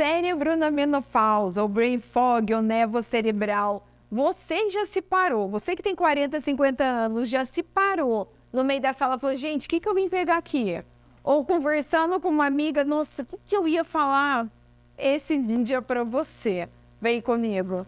cérebro na menopausa, o brain fog, ou névoa cerebral. Você já se parou, você que tem 40, 50 anos, já se parou no meio da sala e falou, gente, o que eu vim pegar aqui? Ou conversando com uma amiga, nossa, o que eu ia falar? Esse vídeo é para você. Vem comigo.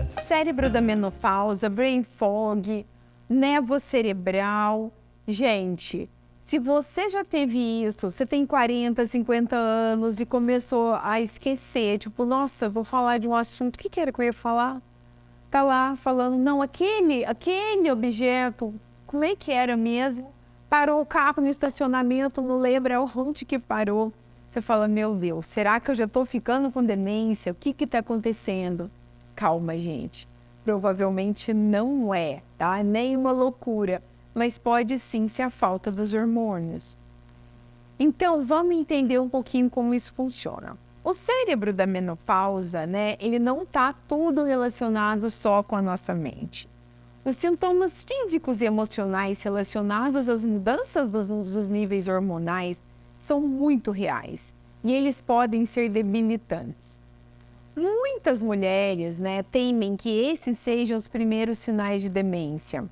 Cérebro da menopausa, brain fog, névoa cerebral. Gente, se você já teve isso, você tem 40, 50 anos e começou a esquecer, tipo, nossa, vou falar de um assunto, o que era que eu ia falar? Tá lá falando, não, aquele objeto, como é que era mesmo? Parou o carro no estacionamento, não lembra onde que parou. Você fala, meu Deus, será que eu já tô ficando com demência? O que tá acontecendo? Calma, gente. Provavelmente não é, tá? Nem uma loucura, mas pode sim ser a falta dos hormônios. Então, vamos entender um pouquinho como isso funciona. O cérebro da menopausa, né, ele não está tudo relacionado só com a nossa mente. Os sintomas físicos e emocionais relacionados às mudanças dos níveis hormonais são muito reais e eles podem ser debilitantes. Muitas mulheres, né, temem que esses sejam os primeiros sinais de demência.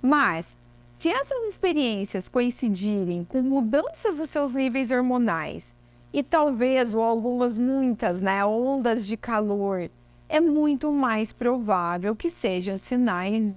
Mas, se essas experiências coincidirem com mudanças dos seus níveis hormonais, e talvez, ou muitas, né, ondas de calor, é muito mais provável que sejam sinais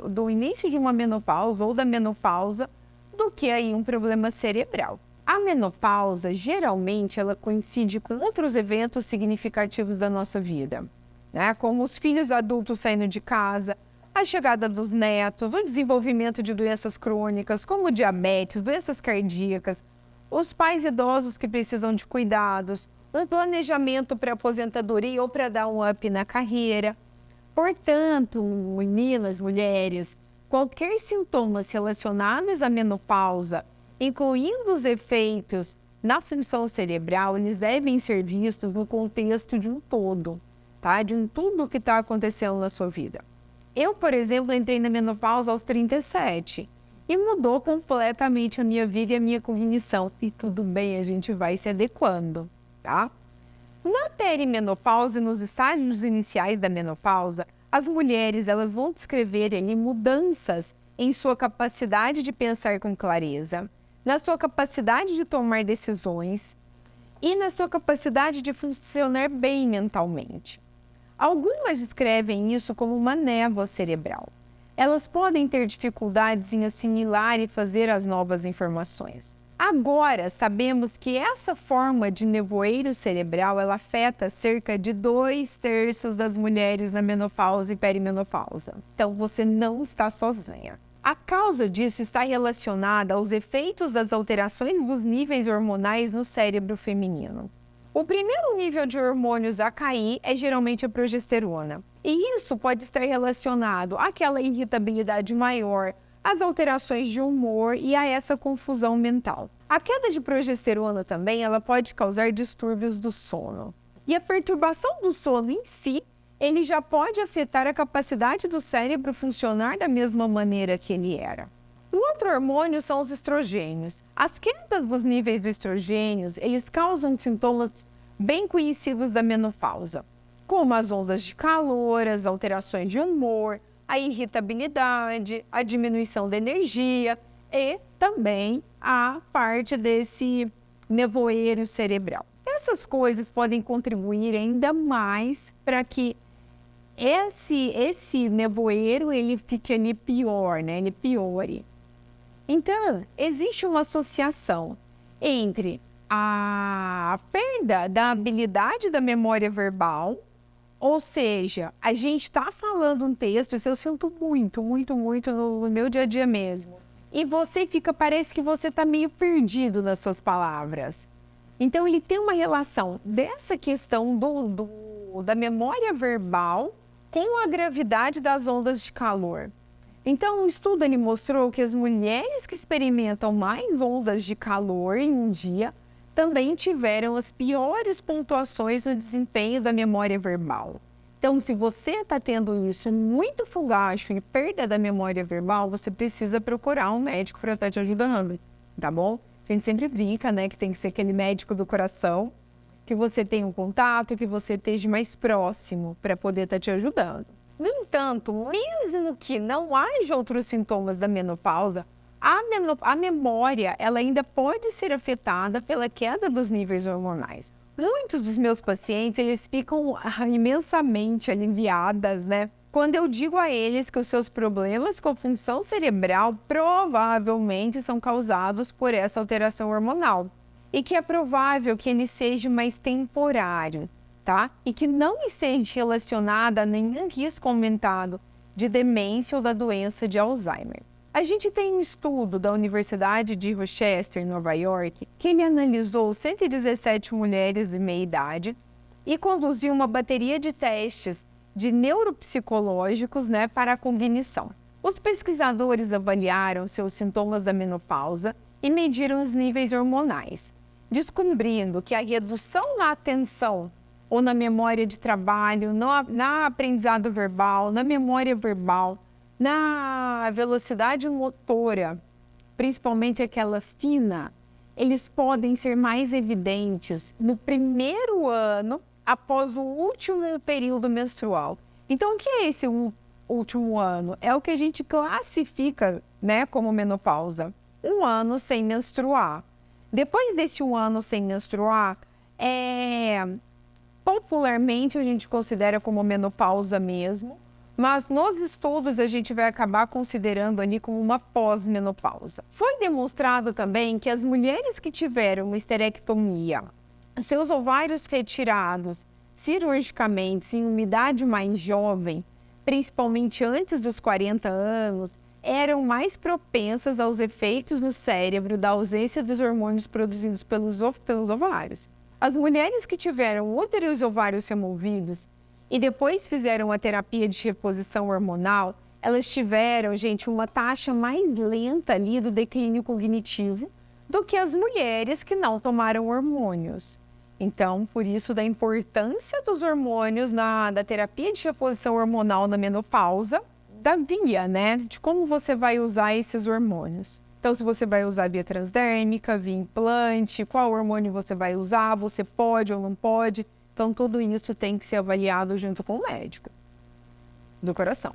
do início de uma menopausa ou da menopausa do que aí um problema cerebral. A menopausa, geralmente, ela coincide com outros eventos significativos da nossa vida, né, como os filhos adultos saindo de casa, a chegada dos netos, o desenvolvimento de doenças crônicas, como diabetes, doenças cardíacas, os pais idosos que precisam de cuidados, um planejamento para aposentadoria ou para dar um up na carreira. Portanto, meninas, mulheres, qualquer sintomas relacionados à menopausa, incluindo os efeitos na função cerebral, eles devem ser vistos no contexto de um todo, tá? De um tudo que está acontecendo na sua vida. Eu, por exemplo, entrei na menopausa aos 37 e mudou completamente a minha vida e a minha cognição. E tudo bem, a gente vai se adequando, tá? Na perimenopausa e nos estágios iniciais da menopausa, as mulheres elas vão descrever ali mudanças em sua capacidade de pensar com clareza, na sua capacidade de tomar decisões e na sua capacidade de funcionar bem mentalmente. Algumas descrevem isso como uma névoa cerebral. Elas podem ter dificuldades em assimilar e fazer as novas informações. Agora, sabemos que essa forma de nevoeiro cerebral ela afeta cerca de 2/3 das mulheres na menopausa e perimenopausa. Então, você não está sozinha. A causa disso está relacionada aos efeitos das alterações dos níveis hormonais no cérebro feminino. O primeiro nível de hormônios a cair é geralmente a progesterona. E isso pode estar relacionado àquela irritabilidade maior, às alterações de humor e a essa confusão mental. A queda de progesterona também ela pode causar distúrbios do sono. E a perturbação do sono em si, ele já pode afetar a capacidade do cérebro funcionar da mesma maneira que ele era. O outro hormônio são os estrogênios. As quedas dos níveis de estrogênios, eles causam sintomas bem conhecidos da menopausa, como as ondas de calor, as alterações de humor, a irritabilidade, a diminuição da energia e também a parte desse nevoeiro cerebral. Essas coisas podem contribuir ainda mais para que esse nevoeiro ele fique ali pior, né? Ele piore. Então, existe uma associação entre a perda da habilidade da memória verbal, ou seja, a gente está falando um texto, isso eu sinto muito no meu dia a dia mesmo, e parece que você está meio perdido nas suas palavras. Então, ele tem uma relação dessa questão da memória verbal com a gravidade das ondas de calor. Então, um estudo ele mostrou que as mulheres que experimentam mais ondas de calor em um dia também tiveram as piores pontuações no desempenho da memória verbal. Então, se você está tendo isso muito fogacho e perda da memória verbal, você precisa procurar um médico para estar te ajudando, tá bom? A gente sempre brinca, né, que tem que ser aquele médico do coração, que você tenha um contato, que você esteja mais próximo para poder estar te ajudando. No entanto, mesmo que não haja outros sintomas da menopausa, a memória ela ainda pode ser afetada pela queda dos níveis hormonais. Muitos dos meus pacientes, eles ficam imensamente aliviadas, né? Quando eu digo a eles que os seus problemas com a função cerebral provavelmente são causados por essa alteração hormonal e que é provável que ele seja mais temporário, tá? E que não esteja relacionada a nenhum risco aumentado de demência ou da doença de Alzheimer. A gente tem um estudo da Universidade de Rochester, em Nova York, que ele analisou 117 mulheres de meia idade e conduziu uma bateria de testes de neuropsicológicos, né, para a cognição. Os pesquisadores avaliaram seus sintomas da menopausa e mediram os níveis hormonais, descobrindo que a redução na atenção ou na memória de trabalho, na aprendizado verbal, na memória verbal, na velocidade motora, principalmente aquela fina, eles podem ser mais evidentes no primeiro ano após o último período menstrual. Então, o que é esse último ano? É o que a gente classifica, né, como menopausa. Um ano sem menstruar. Depois desse um ano sem menstruar, popularmente a gente considera como menopausa mesmo, mas nos estudos a gente vai acabar considerando ali como uma pós-menopausa. Foi demonstrado também que as mulheres que tiveram uma esterectomia, seus ovários retirados cirurgicamente em uma idade mais jovem, principalmente antes dos 40 anos, eram mais propensas aos efeitos no cérebro da ausência dos hormônios produzidos pelos ovários. As mulheres que tiveram útero e os ovários removidos e depois fizeram a terapia de reposição hormonal, elas tiveram, gente, uma taxa mais lenta ali do declínio cognitivo do que as mulheres que não tomaram hormônios. Então, por isso da importância dos hormônios da terapia de reposição hormonal na menopausa, da via, né, de como você vai usar esses hormônios. Então, se você vai usar via transdérmica, via implante, qual hormônio você vai usar, você pode ou não pode. Então, tudo isso tem que ser avaliado junto com o médico do coração.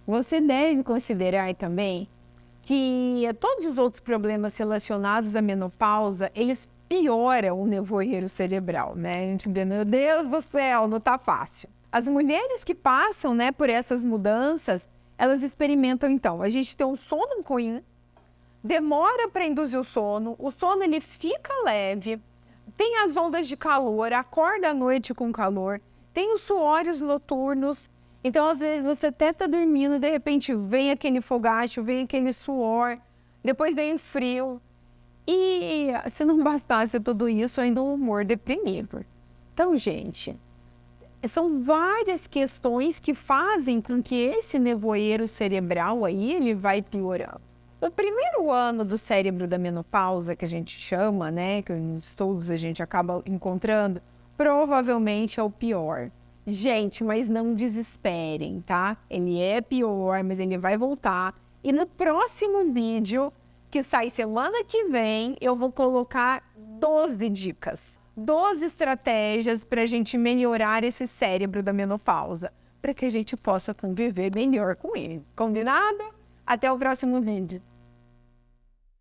Você deve considerar também que todos os outros problemas relacionados à menopausa, eles pioram o nevoeiro cerebral, né? A gente vê, meu Deus do céu, não tá fácil. As mulheres que passam, né, por essas mudanças, elas experimentam, então, a gente tem um sono ruim, demora para induzir o sono ele fica leve, tem as ondas de calor, acorda à noite com calor, tem os suores noturnos. Então, às vezes, você até está dormindo e, de repente, vem aquele fogacho, vem aquele suor, depois vem o frio. E se não bastasse tudo isso, ainda um humor deprimido. Então, gente, são várias questões que fazem com que esse nevoeiro cerebral aí, ele vai piorando. O primeiro ano do cérebro da menopausa, que a gente chama, né, que nos estudos a gente acaba encontrando, provavelmente é o pior. Gente, mas não desesperem, tá? Ele é pior, mas ele vai voltar. E no próximo vídeo, que sai semana que vem, eu vou colocar 12 dicas, 12 estratégias para a gente melhorar esse cérebro da menopausa, para que a gente possa conviver melhor com ele. Combinado? Até o próximo vídeo.